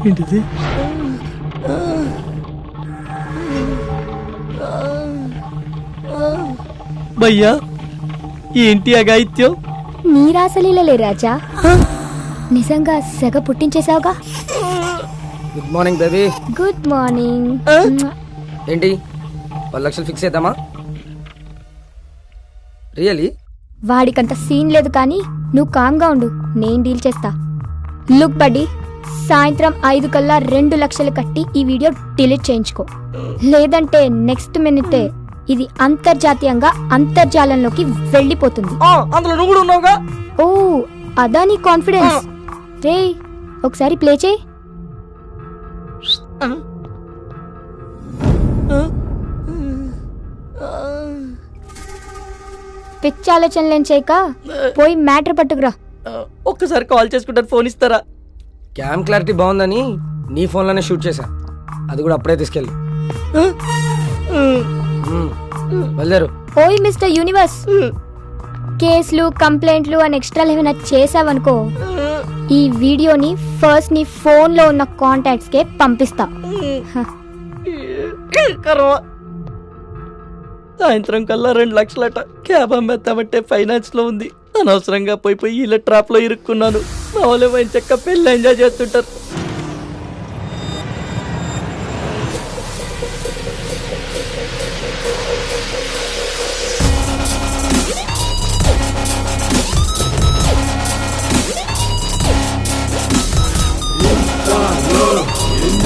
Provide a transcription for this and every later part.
ఏంటిది? భయ్యా ఏంటి అగాయిత్యం? నీరాసలీలలే రాజా, నిజంగా సెగ పుట్టించేసావుగా. Good morning baby. Good morning. ఏంటి 10 లక్షలు ఫిక్స్ చేద్దామా? రియలీ? వాడికంత సీన్ లేదు కానీ నువ్వు కామ్గా ఉండు, నేను డీల్ చేస్తా. లుక్ బడ్డీ, సాయంత్రం 5 కల్లా 2 లక్షలు కట్టి ఈ వీడియో డిలీట్ చేయించుకో, లేదంటే నెక్స్ట్ మినిటే ఇది అంతర్జాతీయంగా అంతర్జాలంలోకి వెళ్ళిపోతుంది. అందులో నువ్వు కూడా ఉన్నావుగా. ఓ అదా నీ కాన్ఫిడెన్స్? రే ఒకసారి ప్లే చేయి. పిచ్చి ఆలోచనలేం చేయక పోయి మ్యాటర్ పట్టుకురా. ఒక్కసారి కాల్ చేసుకుంటాను, ఫోన్ ఇస్తారా? క్యామ్ క్లారిటీ బాగుందని నీ ఫోన్లోనే షూట్ చేశా, అది కూడా అప్పుడే తీసుకెళ్ళి. బయలుదేరు. ఓయ్ మిస్టర్ యూనివర్స్, కేసులు కంప్లైంట్లు అని ఎక్స్ట్రాలు ఏమైనా చేసావనుకో, ఈ వీడియోని ఫస్ట్ నీ ఫోన్ లో ఉన్న కాంటాక్ట్స్ కే పంపిస్తా. సాయంత్రం కల్లా 2 లక్షలట. క్యాబ్ అమ్మేద్దామంటే ఫైనాన్స్ లో ఉంది. అనవసరంగా పోయి ఇలా ట్రాప్ లో ఇరుక్కున్నాను. మా వాళ్ళు మంచి చక్క పెళ్ళి ఎంజాయ్ చేస్తుంటారు.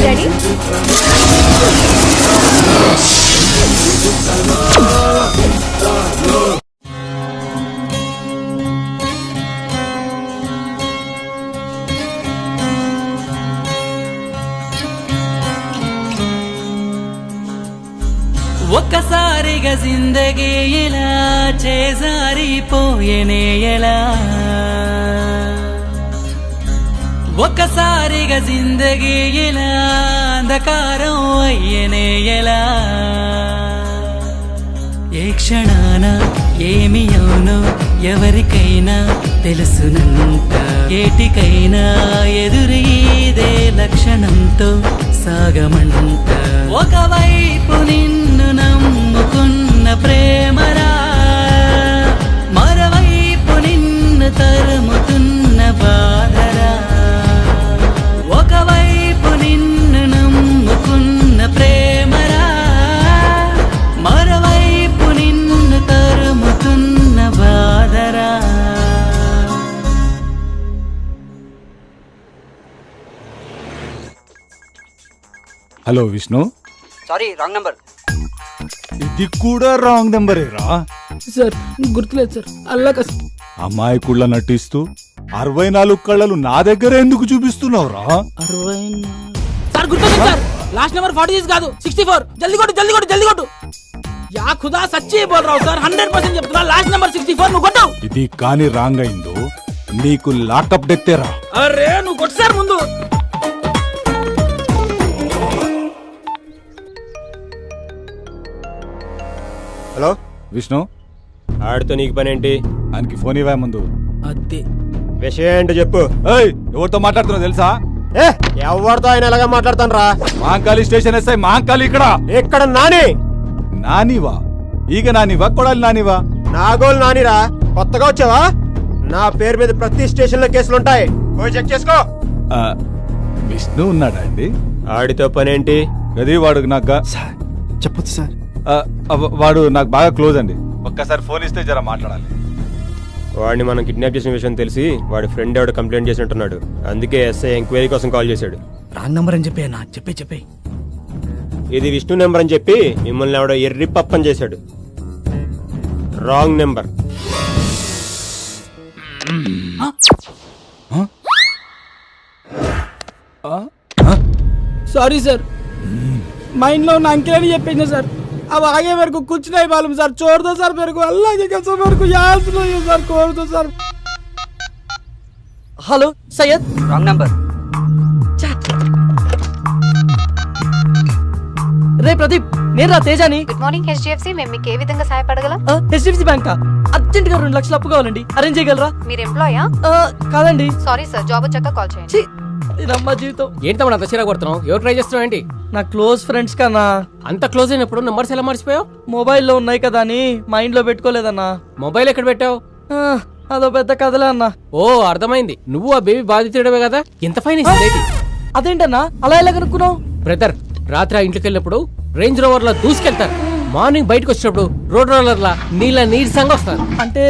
రెడీ? ఒక్కసారిగా జిందగీ ఇలా చేజారిపోయేనే ఎలా, ఒక్కసారిగా జిందగీ ఇలా అంధకారం అయ్యేనే ఎలా, ఏ క్షణాన ఏమి అవునో ఎవరికైనా తెలుసునంట, ఏటికైనా ఎదురీదే లక్షణంతో సాగమంట. ఒకవైపు నిన్ను నమ్ముకున్న ప్రేమరా, మరోవైపు నిన్ను తరుముతున్న బాధరా, ఒకవైపు నిన్ను నమ్ముకున్న ప్రేమరా, మరోవైపు నిన్ను తరుముతున్న బాధరా. Hello Vishnu. Sorry, wrong number. ఇది కూడా రాంగ్ నెంబరేరా? సార్ గుర్తులేదు సార్. అల్లాక అమాయకుళ్ళ నటిస్తూ 64 కళ్ళలు నా దగ్గర ఎందుకు చూపిస్తున్నావురా? 64 సార్ గుర్తొచ్చింది సార్. లాస్ట్ నెంబర్ 46 కాదు 64. జల్దీ కొట్టు జల్దీ కొట్టు జల్దీ కొట్టు. యా ఖుదా సచ్చి బోల్ రావు సార్, 100% చెప్తున్నా. లాస్ట్ నెంబర్ 64 నువ్వు కొట్టావు. ఇది కాని రాంగ్ అయిందో నీకు లాకప్ డెత్తేరా. అరే నువ్వు కొట్టు సార్ ముందు. హలో విష్ణు. ఆడితో నీకు పని ఏంటి? ఆయనకి ఫోన్ ఇవ్వా ముందు. అదే విషయం ఏంటో చెప్పు. ఏయ్, ఎవరితో మాట్లాడుతున్నావు తెలుసా? ఎవరితో ఆయన ఎలాగా మాట్లాడతాను రా? మహంకాళి స్టేషన్ ఎస్ఐ మహంకాళి ఇక్కడ. ఇక్కడ నాని. నానివా? ఈగ నానివా కొడాలి నానివా? నాగోలు నానిరా. కొత్తగా వచ్చావా? నా పేరు మీద ప్రతి స్టేషన్ లో కేసులుంటాయి, పోయి చెక్ చేసుకో. విష్ణు ఉన్నాడా అండి? ఆడితో పని ఏంటి? గది వాడు నాకు చెప్పొచ్చు సార్. వాడు నాకు బాగా క్లోజ్ అండి. ఒక్కసారి ఫోన్ ఇస్తే జర మాట్లాడాలి. వాడిని మనం కిడ్నాప్ చేసిన విషయం తెలిసి వాడి ఫ్రెండ్ ఎవడు కంప్లైంట్ చేసినట్టున్నాడు. అందుకే ఎస్ఐ ఎంక్వైరీ కోసం కాల్ చేశాడు. రాంగ్ నంబర్ అని చెప్పి అన్నా చెప్పే ఇది విష్ణు నెంబర్ అని చెప్పి మిమ్మల్ని ఎవడో ఎర్రి పప్పని చేశాడు. Wrong number. Sorry sir, mind లో ఉన్న అంకెల్ అని చెప్పేసిన సార్. अब आगे मेरे को कुछ नहीं मालूम सर, छोड़ दो सर, मेरे को अल्लाह की कसम मेरे को याद नहीं है सर, छोड़ दो sir. Hello Syed. Wrong number. రే ప్రదీప్, నేను రా తేజాని. గుడ్ మార్నింగ్ HDFC, మేము మీకు ఏ విధంగా సహాయపడగలం? HDFC బ్యాంక్ అర్జెంట్ గా 2 లక్షలు అప్పు కావాలండి, అరేంజ్ చేయగలరా? మీరు ఎంప్లాయా? కాదండి. సారీ సార్, జాబ్ వచ్చాక కాల్ చేయండి. ఇదమ్మా జీవితం. ఏంటి తమ్ముడు అంత చీర కొడుతున్నావు? ఎవరు ట్రై చేస్తున్నావు ఏంటి? నా క్లోజ్ ఫ్రెండ్స్ కన్నా. అంత క్లోజ్ అయినప్పుడు నెంబర్స్ ఎలా మర్చిపోయావు? మొబైల్లో ఉన్నాయి కదా అని మైండ్ లో పెట్టుకోలేదన్నా. మొబైల్ ఎక్కడ పెట్టావు? అదో పెద్ద కథలే అన్నా. ఓ అర్థమైంది, నువ్వు ఆ బేబీ బాధితుడవే కదా. ఎంత ఫైన్ ఇస్తుంది? అదేంటన్నా అలా ఎలా కనుక్కున్నావు? బ్రదర్, రాత్రి ఆ ఇంటికి వెళ్ళినప్పుడు రేంజ్ రోవర్ లా దూసుకెళ్తారు, మార్నింగ్ బయటకు వచ్చినప్పుడు రోడ్ రోలర్ లా నీరసంగా వస్తారు. అంటే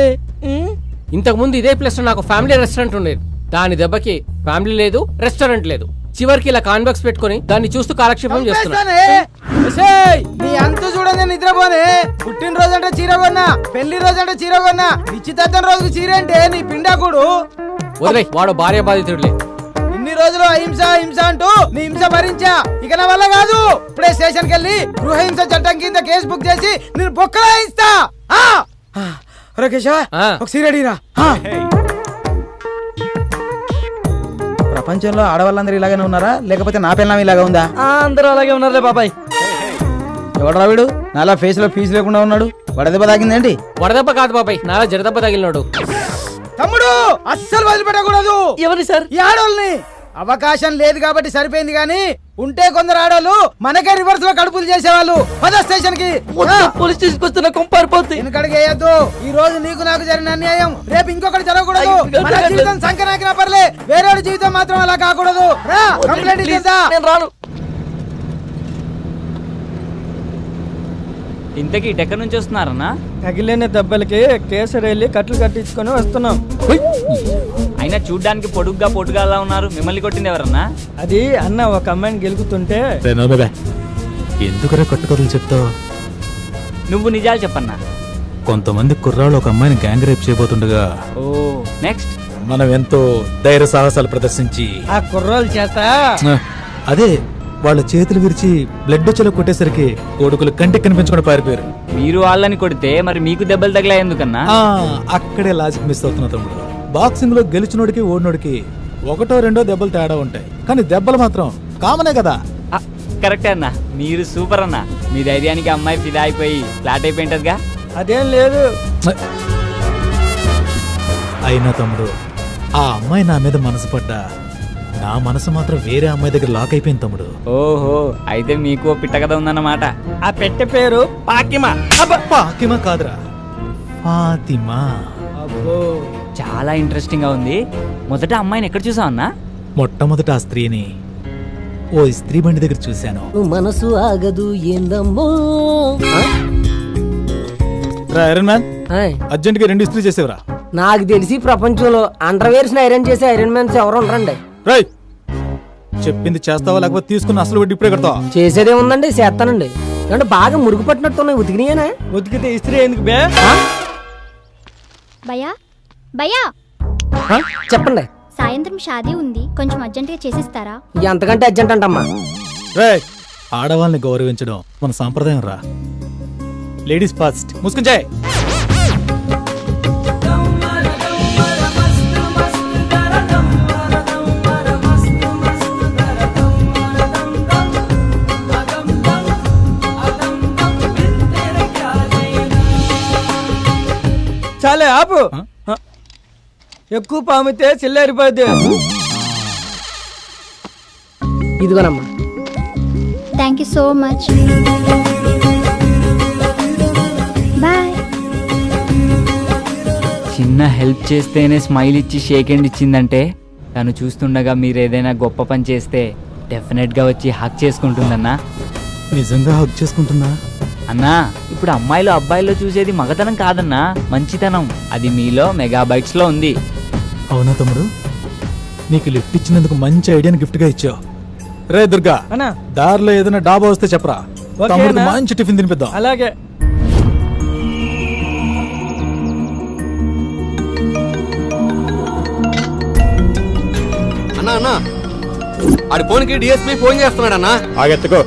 ఇంతకు ముందు ఇదే ప్లేస్ లో నాకు ఫ్యామిలీ రెస్టారెంట్ ఉండేది. దాని దెబ్బకి ఫ్యామిలీ లేదు, రెస్టారెంట్ లేదు. చివరికి ఇలా కాన్బాక్స్ పెట్టుకుని దాన్ని చూస్తూ కాలక్షేపం చేస్తున్నా. నీ అంత చూడని నిద్రపోనే. పుట్టినరోజు అంటే చీర కొన్నా, పెళ్లి రోజు అంటే చీర కొన్నా, నిశ్చితార్థం రోజుకి చీర అంటే నీ పిండాకుడు. వదిలే, వాడు భార్య బాధితుడులే. ఇన్ని రోజులు అహింస హింస అంటూ నీ హింస భరించా, ఇక నా వల్ల కాదు. ఇప్పుడే స్టేషన్ కి వెళ్ళి గృహహింస చట్టం కింద కేసు బుక్ చేసి నేను బొక్కలా ఇస్తా. ఒక సీరడీరా. ప్రపంచంలో ఆడవాళ్ళందరూ ఇలాగనే ఉన్నారా, లేకపోతే నా పిల్లం ఇలాగా ఉందా? అందరూ అలాగే ఉన్నారులే బాబాయ్. ఎవడరా వీడు నాలా ఫేస్ లో ఫీజు లేకుండా ఉన్నాడు? వడదెబ్బ తాగిందేంటి? వడదెబ్బ కాదు బాబాయ్, నాలా జడదెబ్బ తగిలినాడు. తమ్ముడు అస్సలు వదిలిపెట్టకూడదు. ఎవరి సార్? ఈ ఆడోళ్ళని. అవకాశం లేదు కాబట్టి సరిపోయింది, గాని ఉంటే కొందరు ఆడోళ్ళు మనకే రివర్స్ లో కడుపులు చేసేవాళ్ళు. పద స్టేషన్ కి. పోలీస్ స్టేషన్ వస్తున్న కొంపారిపోతుంది. వెనకడికి వేయద్దు. ఈ రోజు నీకు నాకు జరిగిన అన్యాయం రేపు ఇంకొకటి జరగకూడదు. మన జీవితం సంకనాకినా పర్లే, వేరే జీవితం మాత్రం అలా కాకూడదు. కంప్లైంట్ ఇచ్చేద్దా? నేను రాను. ఇంతకీ ఎక్కడి నుంచి వస్తున్నారన్నా? తగిలిన దెబ్బలకి కేసరి వెళ్ళి కట్లు కట్టించుకొని వస్తున్నాం. అయినా చూడ్డానికి పొడుగ్గా పొడుగాలా ఉన్నారు, మిమ్మల్ని కొట్టింది ఎవరన్నా? అది అన్న ఒక అమ్మాయిని గెలుకుతుంటే. ఎందుకురా కట్టుకథలు చెప్తావు? నువ్వు నిజాలు చెప్పన్నా. కొంతమంది కుర్రాళ్ళు ఒక అమ్మాయిని గ్యాంగ్ రేప్ చేయబోతుండగా ఓ నెక్స్ట్ మనం ఎంతో ధైర్య సాహసాలు ప్రదర్శించి ఆ కుర్రాళ్ళ చేత అదే వాళ్ళ చేతులు విరిచి బ్లడ్ వచ్చేలా కొట్టేసరికి కొడుకులు కంటికి కనిపించకుండా పారిపోయారు. మీరు వాళ్ళని కొడితే మరి మీకు దెబ్బలు తగిలా ఎందుకన్నా? అక్కడే లాజిక్ మిస్ అవుతున్నా తమ్ముడు. బాక్సింగ్ లో గెలిచినోడికి ఓడినోడికి 1-2 దెబ్బలు తేడా ఉంటాయి, కానీ దెబ్బలు మాత్రం కామనే కదా. కరెక్టే అన్నా, మీరు సూపర్ అన్నా. మీ ధైర్యానికి అమ్మాయి ఫిదా అయిపోయి ఫ్లాట్ అయిపోయింటదిగా. అదేం లేదు. అయినా తమ్ముడు, ఆ అమ్మాయి నా మీద మనసు పడ్డా నా మనసు మాత్రం వేరే అమ్మాయి దగ్గర లాక్ అయిపోయింది తమ్ముడు. ఓహో, అయితే మీకు పిట్ట కథ ఉందన్నమాట. ఆ పెట్టె పేరు పాకిమా. పాకిమా కాదురా, ఫాతిమా. అబ్బో, చాలా ఇంట్రెస్టింగ్ గా ఉంది. మొదట అమ్మాయిని ఎక్కడ చూసావు అన్నా? మొట్టమొదట ఆ స్త్రీని ఓ స్త్రీ బండి దగ్గర చూశాను. మనసు ఆగదు ఏందమ్మో. ఐరన్ మ్యాన్, అర్జెంట్ గా 2 ఇస్త్రీ చేసేవరా. నాకు తెలిసి ప్రపంచంలో అండర్వేర్స్ ఐరన్ చేసే ఐరన్ మ్యాన్స్ ఎవరు ఉండరండి. చెప్పింది చేస్తావా లేకపోతే తీసుకుని అసలు వడ్డీ ఇప్పుడే కడతావా? చేసేదే ఉందండి, చేస్తానండి. అంటే బాగా మురుగు పట్టినట్టున్నాయి. ఉతికినాయనా? ఉతికితే ఇస్త్రీ ఎందుకు బే? భయ్యా భయ్యా, చెప్పండి. సాయంత్రం షాదీ ఉంది, కొంచెం అర్జెంటుగా చేసిస్తారా? ఎంతకంటే అర్జెంట్ అంటమ్మా. ఆడవాళ్ళని గౌరవించడం మన సాంప్రదాయం రా. Ladies first. ముసుకుంచాయ్. చాలే ఆపు. ఎక్కువ పామితే చిల్లారిపోద్ది. ఇదిగోనమ్మా. Thank you so much. Bye. చిన్న హెల్ప్ చేస్తేనే స్మైల్ ఇచ్చి షేక్ హ్యాండ్ ఇచ్చిందంటే తను చూస్తుండగా మీరు ఏదైనా గొప్ప పని చేస్తే డెఫినెట్ గా వచ్చి హక్ చేసుకుంటుందన్నా. నిజంగా హక్ చేసుకుంటుందా? అన్నా, ఇప్పుడు అమ్మాయిలు అబ్బాయిల్లో చూసేది మగతనం కాదన్నా, మంచితనం. అది మీలో మెగాబైట్స్ లో ఉంది. అవునా తమ్ముడు, నీకు లిఫ్ట్ ఇచ్చినందుకు మంచి ఐడియాని గిఫ్ట్ గా ఇచ్చావు. రే దుర్గా, దారిలో ఏదైనా డాబా వస్తే చెప్పరా, తమ్ముడికి మంచి టిఫిన్ తినిపిద్దాం. అలాగే. అన్నా అన్నా, ఆడి ఫోన్కి డిఎస్పీ ఫోన్ చేస్తున్నాడు అన్నా. ఆగెత్తుకో,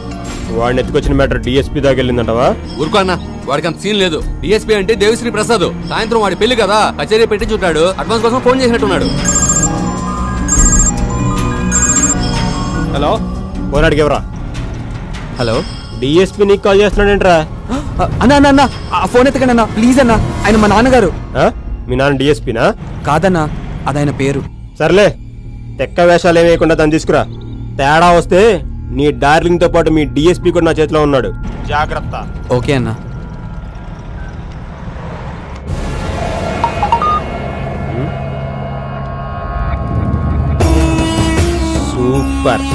వాడిని ఎత్తుకొచ్చిన మ్యాటర్ డిఎస్పీ దాకా వెళ్ళిందంటవా? ఊరుకో అన్న, వాడికి అంత సీన్ లేదు. డిఎస్పీ అంటే దేవిశ్రీ ప్రసాద్. సాయంత్రం వాడి పెళ్లి కదా, కచేరీ పెట్టి చుట్టాడు. అడ్వాన్స్ కోసం ఫోన్ చేసినట్టున్నాడు. హలో ఫోన్ అడిగేవరా? హలో డిఎస్పీ నీకు కాల్ చేస్తున్నాడేంట్రా? అన్నా అన్న అన్న ఆ ఫోన్ ఎత్తకండి అన్న ప్లీజ్ అన్న, ఆయన మా నాన్నగారు. మీ నాన్న డిఎస్పీనా? కాదన్నా, అది ఆయన పేరు. సర్లే, తెక్క వేషాలు ఏమేయకుండా దాన్ని తీసుకురా. తేడా వస్తే నీ డార్లింగ్ తో పాటు మీ డిఎస్పీ కూడా నా చేతిలో ఉన్నాడు, జాగ్రత్త. ఓకే అన్న. సూపర్.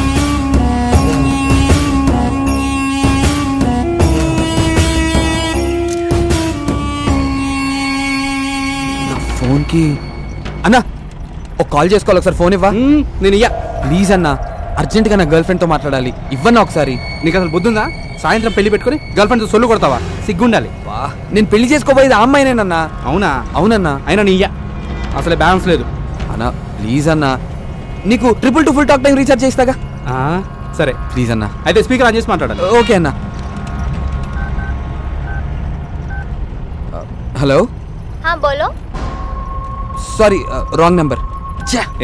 ఫోన్ కి అన్నా ఒక కాల్ చేసుకోవాలి, ఒకసారి ఫోన్ ఇవ్వా. నేను ఇయ్యా ప్లీజ్ అన్నా, అర్జెంట్ గా నా గర్ల్ ఫ్రెండ్ తో మాట్లాడాలి, ఇవ్వన్నా ఒకసారి. నీకు అసలు బుద్ధుందా? సాయంత్రం పెళ్లి పెట్టుకుని గర్ల్ ఫ్రెండ్ సొల్లు కొడతావా? సిగ్గుండాలి. నేను పెళ్లి చేసుకోబోయేది ఆ అమ్మాయినేనన్నా. అవునా? అవునన్నా. అయినా నీ ఇయ్యా, అసలే బ్యాలెన్స్ లేదు. అన్నా ప్లీజ్ అన్నా, నీకు 222 ఫుల్ టాక్ టైం రీఛార్జ్ చేస్తాగా. సరే ప్లీజ్ అన్నా. అయితే స్పీకర్ ఆన్ చేసి మాట్లాడాలి. ఓకే అన్నా. హలో, బోలో. Sorry wrong number.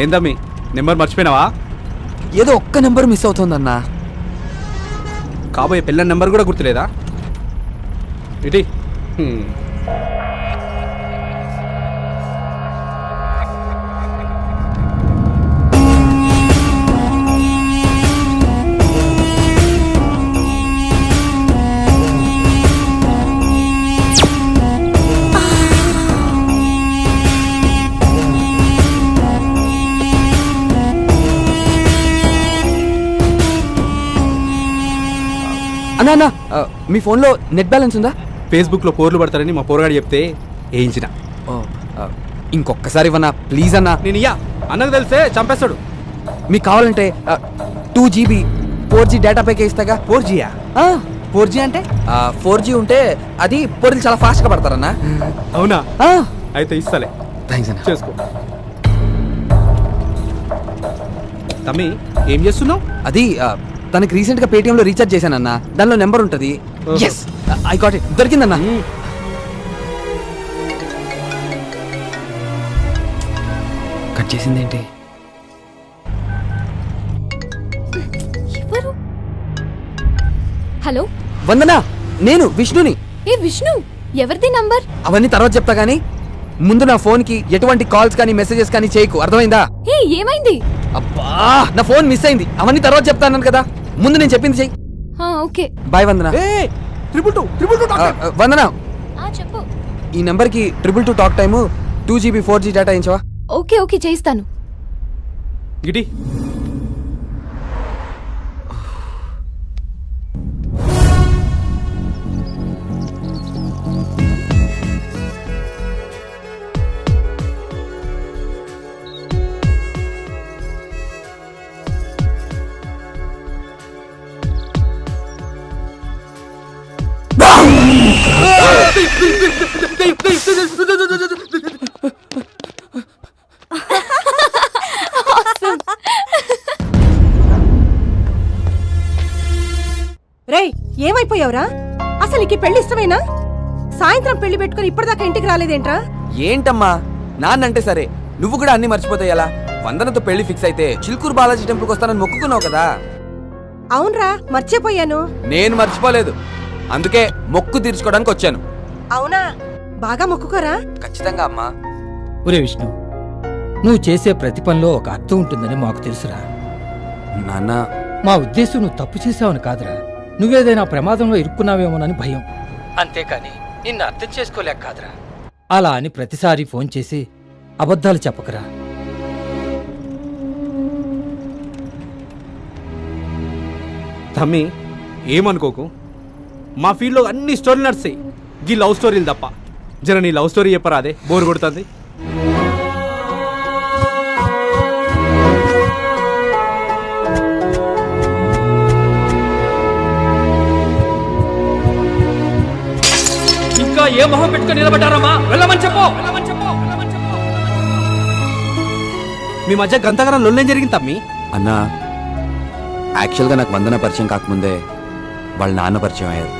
ఏందమ్మీ నెంబర్ మర్చిపోయినావా? ఏదో ఒక్క నెంబర్ మిస్ అవుతుందన్నా. కాబోయే పిల్లల నెంబర్ కూడా గుర్తులేదా? ఇటీ అన్నా అన్నా మీ ఫోన్లో నెట్ బ్యాలెన్స్ ఉందా? ఫేస్బుక్లో పోర్లు పడతారని మా పోరగాడు చెప్తే వేయించిన. ఇంకొకసారి ఇవ్వనా ప్లీజ్ అన్నా. నేను ఇయ్యా, అన్నకు తెలిస్తే చంపేస్తాడు. మీకు కావాలంటే 2GB 4G డేటా ప్యాకే ఇస్తాగా. 4Gయా? 4G అంటే 4G ఉంటే అది పొరులు చాలా ఫాస్ట్గా పడతారన్నా. అవునా? అయితే ఇస్తాలే. థ్యాంక్స్ అన్న. చేసుకో. తమ్మి ఏం చేస్తున్నావు? అది తనకి రీసెంట్ గా పేటిఎంలో రీఛార్జ్ చేశానన్నా, దానిలో నెంబర్ ఉంటుంది. ఎస్ ఐ గాట్ ఇట్, దొరికిందన్నా. కట్ చేసింది ఏంటి? హలో వందనా, నేను విష్ణుని. ఏ విష్ణు, ఎవరిది నంబర్? అవన్నీ తర్వాత చెప్తా గానీ ముందు నా ఫోన్ కి ఎటువంటి కాల్స్ కానీ మెసేజెస్ కానీ చేయకు, అర్థమైందా? ఏ ఏమైంది? అబ్బా నా ఫోన్ మిస్ అయింది, అవన్నీ తర్వాత చెప్తాను కదా, ముందు నేను చెప్పింది చెయ్యి. ఓకే బాయ్ వందనా. వందనా, చెప్పు. ఈ నెంబర్ కి 222 talk time 2GB 4G data ఇచ్చావా? ఓకే ఓకే చేయిస్తాను. గిటి రేయ్ ఏమైపోయావురా? అసలు నీకు పెళ్లి ఇష్టమేనా? సాయంత్రం పెళ్లి పెట్టుకుని ఇప్పటిదాకా ఇంటికి రాలేదేంట్రా? ఏంటమ్మా నాన్నంటే సరే, నువ్వు కూడా అన్ని మర్చిపోతాయి ఎలా? వందనతో పెళ్లి ఫిక్స్ అయితే చిలుకూరు బాలాజీ టెంపుల్కి వస్తానని మొక్కుకున్నావు కదా. అవునరా, మర్చిపోయాను. నేను మర్చిపోలేదు, అందుకే మొక్కు తీర్చుకోవడానికి వచ్చాను. అవునా, బాగా మొక్కుకోరా. ఖచ్చితంగా అమ్మా. ఒరే విష్ణు, నువ్వు చేసే ప్రతి పనిలో ఒక అర్థం ఉంటుందని మాకు తెలుసురా నాన్న. మా ఉద్దేశం నువ్వు తప్పు చేసావని కాదురా, నువ్వేదైనా ప్రమాదంలో ఇరుక్కున్నావేమోనని భయం, అంతేకాని నిన్ను అర్థం చేసుకోలేక కాదురా. అలా అని ప్రతిసారి ఫోన్ చేసి అబద్ధాలు చెప్పకరా. తమ్మి ఏమనుకోకు, మా ఫీల్డ్లో అన్ని స్టోరీలు నడుస్తాయి, గీ లవ్ స్టోరీలు తప్ప. జర నీ లవ్ స్టోరీ చెప్పరా, అదే బోర్ కొడుతుంది. ఇంకా ఏ మొహం పెట్టుకుని నిలబడ్డారమ్మా? వెళ్ళమని చెప్పు. మీ మధ్య గంతగరం లొల్లేం జరిగింది తమ్మి? అన్నా, యాక్చువల్గా నాకు వందన పరిచయం కాకముందే వాళ్ళ నాన్న పరిచయం అయ్యారు.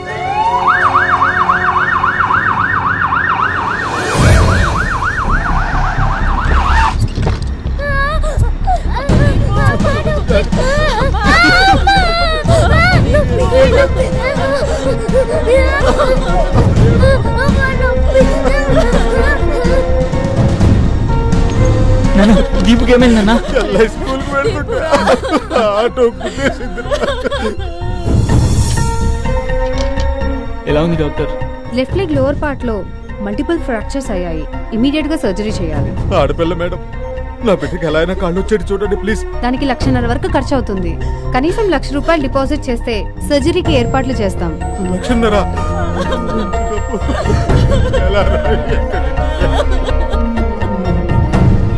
దీపుకి ఏమైందన్నా? స్కూల్కి వెళ్తుంటే ఆటో గుద్దేసిందిరా. ఎలా ఉంది doctor? Left leg lower part లో మల్టిపుల్ ఫ్రాక్చర్స్ అయ్యాయి. ఇమీడియట్ గా సర్జరీ చేయాలి. ఆడపిల్ల మేడం, నా బిడ్డకి ఎలా అయినా కాళ్ళు వచ్చేది చూడండి ప్లీజ్. దానికి 1,50,000 వరకు ఖర్చు అవుతుంది. కనీసం ₹1,00,000 డిపాజిట్ చేస్తే సర్జరీకి ఏర్పాట్లు చేస్తాం. 1,00,000?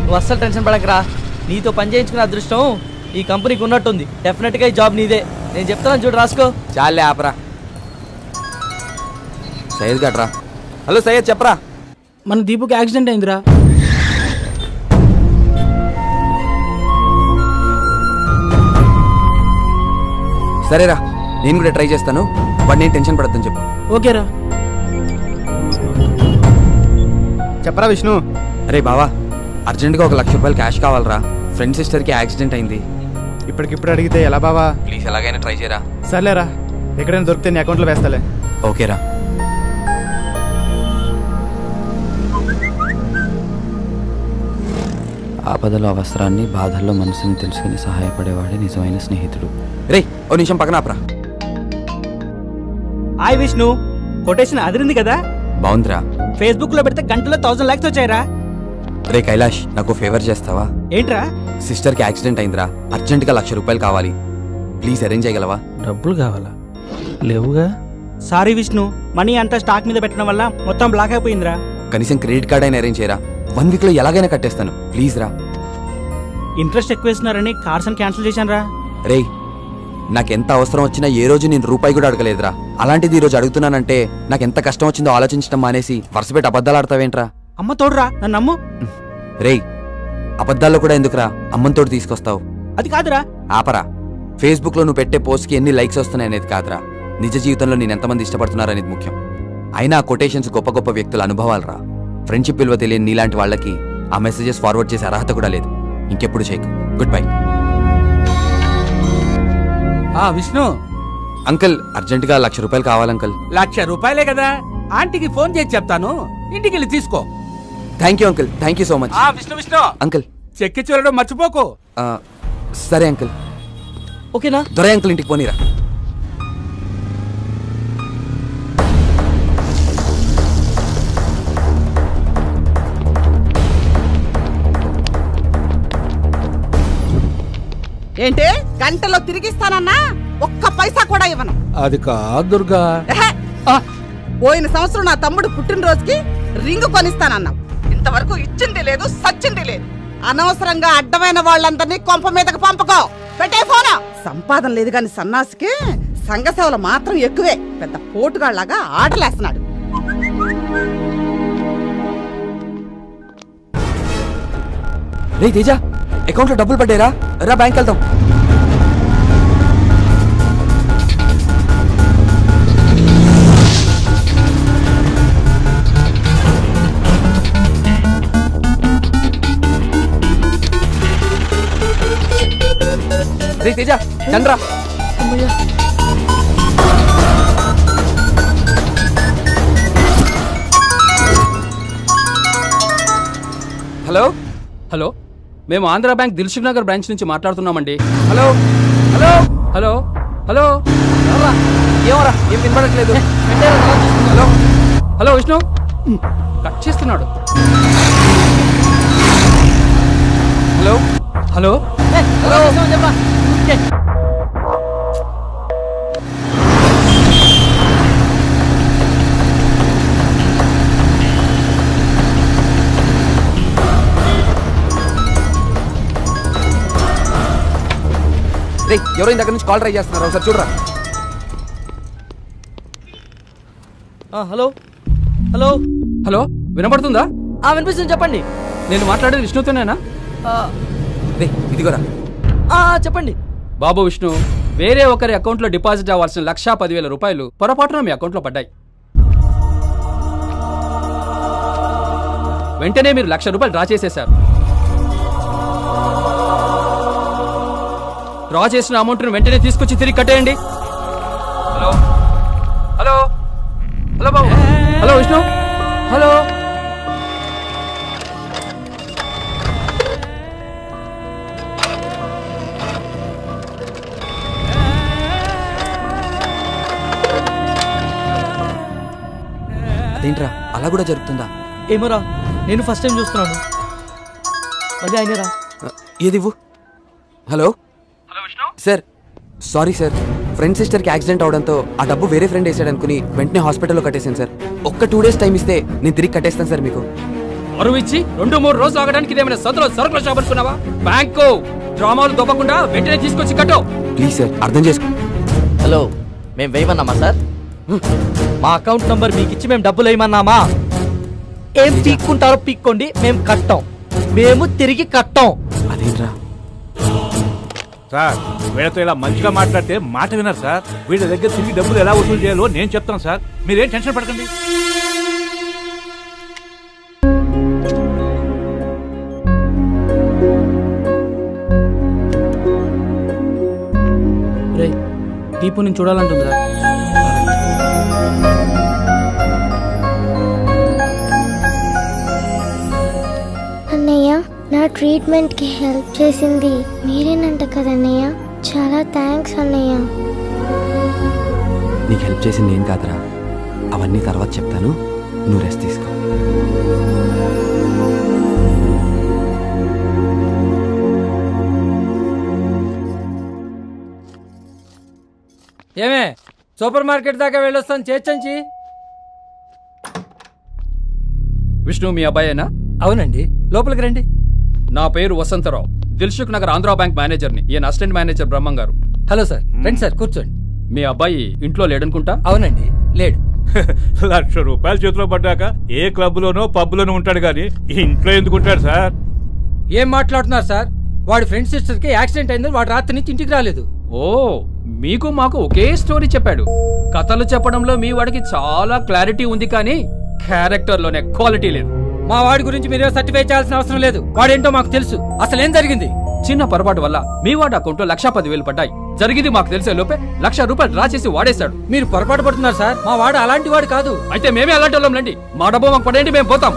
నువ్వు అస్సలు టెన్షన్ పడకరా. నీతో పని చేయించుకునే అదృష్టం ఈ కంపెనీకి ఉన్నట్టుంది. డెఫినెట్ గా ఈ జాబ్ నీదే. నేను చెప్తాను చూడు, రాసుకో. చాలే ఆపరా. సయ్యద్ గట్రా. హలో సయ్యద్, చెప్పరా. మన దీపుకి యాక్సిడెంట్ అయిందిరా. సరేరా, నేను కూడా ట్రై చేస్తాను. బట్ నేను టెన్షన్ పడద్దని చెప్పు. ఓకేరా. చెప్పరా విష్ణు. అరే బావా, అర్జెంట్గా ₹1,00,000 క్యాష్ కావాలరా. ఫ్రెండ్ సిస్టర్కి యాక్సిడెంట్ అయింది. ఇప్పటికిప్పుడు అడిగితే ఎలా బావా? ప్లీజ్ ఎలాగైనా ట్రై చేయరా. సర్లేరా, ఎక్కడైనా దొరికితే నీ అకౌంట్లో వేస్తాలే. ఓకేరా. ఆపదలో అవసరాన్ని, బాధల్లో మనసుని తెలుసుకుని సహాయపడేవాడే నిజమైన స్నేహితుడు. రే, ఓ నిమిషం పక్కన ఆపరా. హాయ్ విష్ణు, కొటేషన్ అదిరింది కదా? బాగుందిరా. ఫేస్బుక్ లో పెడితే గంటలో 1,000 లైక్స్ వచ్చాయరా. రే కైలాష్, నాకు ఫేవర్ చేస్తావా? ఏంట్రా? సిస్టర్కి యాక్సిడెంట్ అయిందిరా. అర్జెంట్గా ₹1,00,000 కావాలి. ప్లీజ్ అరేంజ్ చేయగలవా? డబ్బులు కావాలా? లేవుగా. సారీ విష్ణు, మనీ అంతా స్టాక్ మీద పెట్టడం వల్ల మొత్తం బ్లాక్ అయిపోయిందిరా. కనీసం క్రెడిట్ కార్డ్ అయినా అరేంజ్ చేయరా. 1 వీక్ లో ఎలాగైనా కట్టేస్తాను. ప్లీజ్ రా. ఇంట్రెస్ట్ ఎక్కువ ఇస్తున్నారని కార్స్ అని క్యాన్సిల్ చేశాను రా. రే, నాకెంత అవసరం వచ్చినా ఏ రోజు నేను రూపాయి కూడా అడగలేదురా. అలాంటిది ఈ రోజు అడుగుతున్నానంటే నాకెంత కష్టం వచ్చిందో ఆలోచించడం మానేసి వరుసపెట్టి అబద్ధాలు ఆడతావేంట్రా? అమ్మ తోడురా, నన్ను నమ్ము. రే, అబద్ధాల్లో కూడా ఎందుకురా అమ్మని తోడు తీసుకొస్తావు? అది కాదురా. ఆపరా. ఫేస్బుక్ లో నువ్వు పెట్టే పోస్ట్ కి ఎన్ని లైక్స్ వస్తున్నాయనేది కాదురా, నిజ జీవితంలో నేను ఎంతమంది ఇష్టపడుతున్నారనేది ముఖ్యం. అయినా కొటేషన్స్ గొప్ప గొప్ప వ్యక్తుల అనుభవాలరా. ఫ్రెండ్షిప్ విలువ తెలియని నీలాంటి వాళ్ళకి ఆ మెసేజెస్ ఫార్వర్డ్ చేసే అర్హత కూడా లేదు. ఇంకెప్పుడు చేయకు. Good bye. విష్ణు అంకుల్, అర్జెంటుగా ₹1,00,000 కావాలంకుల్. ₹1,00,000 కదా, ఆంటీకి ఫోన్ చేసి చెప్తాను, ఇంటికి వెళ్ళి తీసుకో. Thank you uncle, thank you so much. Vishnu uncle, చెక్కి చూడడం మర్చిపోకు. సరే అంకుల్. ఓకేనా? దొరై అంకుల్ ఇంటికి పోనీరా. ఏంటి గంటలో తిరిగిస్తానన్నా ఒక్క పైసా కూడా ఇవ్వను. అది కాదు దుర్గా. పోయిన సంవత్సరం నా తమ్ముడు పుట్టినరోజుకి రింగు కొనిస్తానన్నావు. ఇంతవరకు ఇచ్చింది లేదు, సచ్చింది లేదు. అనవసరంగా అడ్డమైన వాళ్ళందరినీ కొంప మీదకి పంపకో. పెట్టే ఫోన్. సంపాదన లేదు గాని సన్నాసికి సంఘ సేవలు మాత్రం ఎక్కువే. పెద్ద పోటుగాళ్లాగా ఆటలేస్తున్నాడు. రే తేజ, అకౌంట్లో డబ్బులు పడ్డారా? రా బ్యాంక్ వెళ్తాం. రే తేజ, చంద్ర. హలో హలో, మేము ఆంధ్ర బ్యాంక్ దిల్సుఖ్ నగర్ బ్రాంచ్ నుంచి మాట్లాడుతున్నామండి. Hello hello hello hello. ఏమోరా, ఏం వినపడట్లేదు. హలో హలో విష్ణు, కట్ చేస్తున్నాడు. Hello hello hello. రే, ఎవరో దగ్గర నుంచి కాల్ ట్రై చేస్తున్నారు, ఒకసారి చూడరా. హలో హలో హలో, వినపడుతుందా? వినిపిస్తుంది, చెప్పండి. నేను మాట్లాడేది విష్ణుతోనేనా? రే, ఇదిగోరా. చెప్పండి. బాబు విష్ణు, వేరే ఒకరి అకౌంట్లో డిపాజిట్ అవ్వాల్సిన ₹1,10,000 పొరపాటున మీ అకౌంట్లో పడ్డాయి. వెంటనే మీరు ₹1,00,000 డ్రా చేసేశారు. డ్రా చేసిన అమౌంట్ను వెంటనే తీసుకొచ్చి తిరిగి కట్టేయండి. హలో హలో హలో బాబు. హలో విష్ణు. హలో అలా కూడా జరుగుతుందా? ఏమోరా, నేను ఫస్ట్ టైం చూస్తున్నాను. మళ్ళీ అయినరా? ఏదివ్వు. Hello sir, sorry sir, friend సిస్టర్కి యాక్సిడెంట్ అవడంతో ఆ డబ్బు వేరే ఫ్రెండ్ వేసాడు అనుకుని వెంటనే హాస్పిటల్లో కట్టేశాను సార్. ఒక్క 2 days టైం ఇస్తే నేను తిరిగి కట్టేస్తాను సార్ మీకు. అరువు ఇచ్చి 2-3 రోజులు ఆగడానికి ఇదేమైనా సదులో సరుకుల షాప్ అనుకున్నావా? బ్యాంకు డ్రామాలు దొబ్బకుండా వెంటనే తీసుకొచ్చి కట్టు. ప్లీజ్ సార్, అర్థం చేసుకో. హలో, మేము వేయమన్నామా సార్? మా అకౌంట్ నంబర్ మీకు ఇచ్చి మేము డబ్బులు వేయమన్నామా? ఏం పీక్కుంటారో పీక్కోండి, మేము కట్టాం. మేము తిరిగి కట్టాం. అదేంట్రా సార్, వీళ్ళతో ఇలా మంచిగా మాట్లాడితే మాట విన్నారు సార్. వీళ్ళ దగ్గర తిరిగి డబ్బులు ఎలా వసూలు చేయాలో నేను చెప్తాను సార్. మీరేం టెన్షన్ పడకండి. దీపు నేను చూడాలంటుందిరా. అన్నయ్య, నా ట్రీట్మెంట్కి హెల్ప్ చేసింది మీరేనంట కదన్నయ్య. చాలా థ్యాంక్స్ అన్నయ్య. నీకు హెల్ప్ చేసింది ఏం కాదురా, అవన్నీ తర్వాత చెప్తాను. నువ్వు రెస్ట్ తీసుకో. ఏమే, సూపర్ మార్కెట్ దాకా వెళ్ళొస్తాను చేర్చంచి. విష్ణు మీ అబ్బాయేనా? అవునండి, లోపలికి రండి. నా పేరు వసంతరావు, దిల్సుఖ్ నగర్ ఆంధ్రా బ్యాంక్ మేనేజర్ని. ఈయన అసిస్టెంట్ మేనేజర్ బ్రహ్మం గారు. హలో సార్, రండి సార్, కూర్చోండి. మీ అబ్బాయి ఇంట్లో లేడనుకుంటా? అవునండి, లేడు. ₹1,00,000 చేతిలో పడ్డాక ఏ క్లబ్లోనో పబ్లోనో ఉంటాడు కానీ ఇంట్లో ఎందుకు ఉంటాడు సార్? ఏం మాట్లాడుతున్నారు సార్? వాడి ఫ్రెండ్ సిస్టర్ కి యాక్సిడెంట్ అయింది, వాడు రాత్రి నుంచి ఇంటికి రాలేదు. ఓ, మీకు మాకు ఒకే స్టోరీ చెప్పాడు. కథలు చెప్పడంలో మీ వాడికి చాలా క్లారిటీ ఉంది, కానీ క్యారెక్టర్ లోనే క్వాలిటీ లేదు. మా వాడి గురించి మీరే సర్టిఫై చేయాల్సిన అవసరం లేదు. వాడేంటో మాకు తెలుసు. అసలు ఏం జరిగింది? చిన్న పొరపాటు వల్ల మీ వాడి అకౌంట్ లో 1,10,000 పడ్డాయి. జరిగింది మాకు తెలిసే లోపే ₹1,00,000 డ్రా చేసి వాడేశాడు. మీరు పొరపాటు పడుతున్నారు సార్. మా వాడు అలాంటి వాడు కాదు. అయితే మేమే అలాంటి వాళ్ళం రండి. మా డబ్బు మాకు పడేయండి, మేము పోతాం.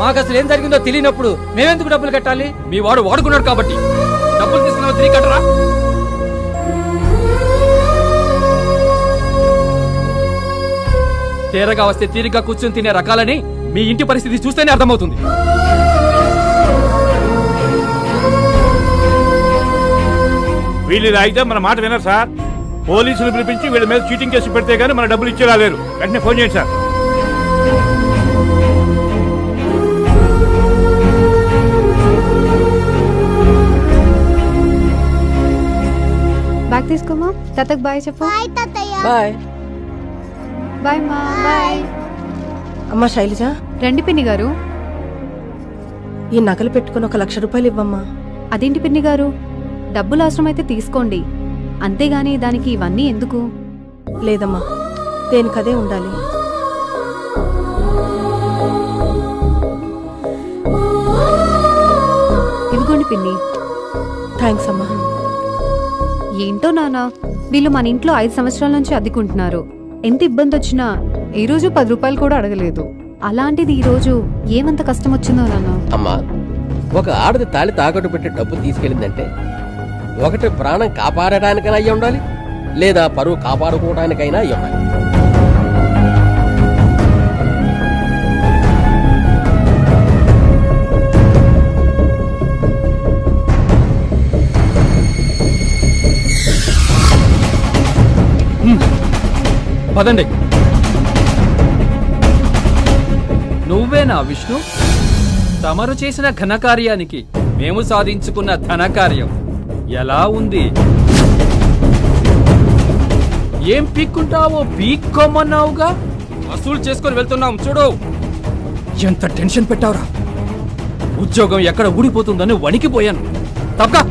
మాకు అసలు ఏం జరిగిందో తెలియనప్పుడు మేమెందుకు డబ్బులు కట్టాలి? మీ వాడు వాడుకున్నాడు కాబట్టి. డబ్బులు తీసుకున్నావు, తిరిగి కట్టరా. తేరగా వస్తే తీరిగ్గా కూర్చొని తినే రకాలని మీ ఇంటి పరిస్థితి చూస్తేనే అర్థమవుతుంది. వీళ్ళు ఇలా అయితే మన మాట వినరు సార్. పోలీసులు పిలిపించి వీళ్ళ మీద చీటింగ్ కేసు పెడితే గానీ మన డబ్బులు ఇచ్చేలా లేరు. వెంటనే ఫోన్ చేయండి సార్. బ్యాగ్ తీసుకోమా. తాతకు బాయ్ చెప్పు. బాయ్ బాయ్ మా. బాయ్ అమ్మా శైలజ. రండి పిన్ని గారు. ఈ నగలు పెట్టుకుని ₹1,00,000 ఇవ్వమ్మా. అదేంటి పిన్ని గారు, డబ్బులు అవసరమైతే తీసుకోండి, అంతేగాని దానికి ఇవన్నీ ఎందుకు? లేదమ్మా, దేనికదే ఉండాలి. ఇదిగోండి పిన్ని. థ్యాంక్స్ అమ్మా. ఏంటో నాన్న, వీళ్ళు మన ఇంట్లో 5 సంవత్సరాల నుంచి అద్దెకుంటున్నారు. ఎంత ఇబ్బంది వచ్చినా ఈ రోజు ₹10 కూడా అడగలేదు. అలాంటిది ఈ రోజు ఏమంత కష్టం వచ్చిందో నాన్న. అమ్మా, ఒక ఆడది తాళి తాకట్టు పెట్టి డబ్బు తీసుకెళ్ళిందంటే ఒకటి ప్రాణం కాపాడటానికైనా అయ్యి ఉండాలి, లేదా పరువు కాపాడుకోవడానికైనా అయ్యి ఉండాలి. పదండి. నువ్వేనా విష్ణు? తమరు చేసిన ఘనకార్యానికి మేము సాధించుకున్న ధనకార్యం ఎలా ఉంది? ఏం పీక్కుంటావో పీక్కోమన్నావుగా, వసూలు చేసుకొని వెళ్తున్నాం చూడు. ఎంత టెన్షన్ పెట్టావురా. ఉద్యోగం ఎక్కడ ఊడిపోతుందని వణికిపోయాను. తప్పక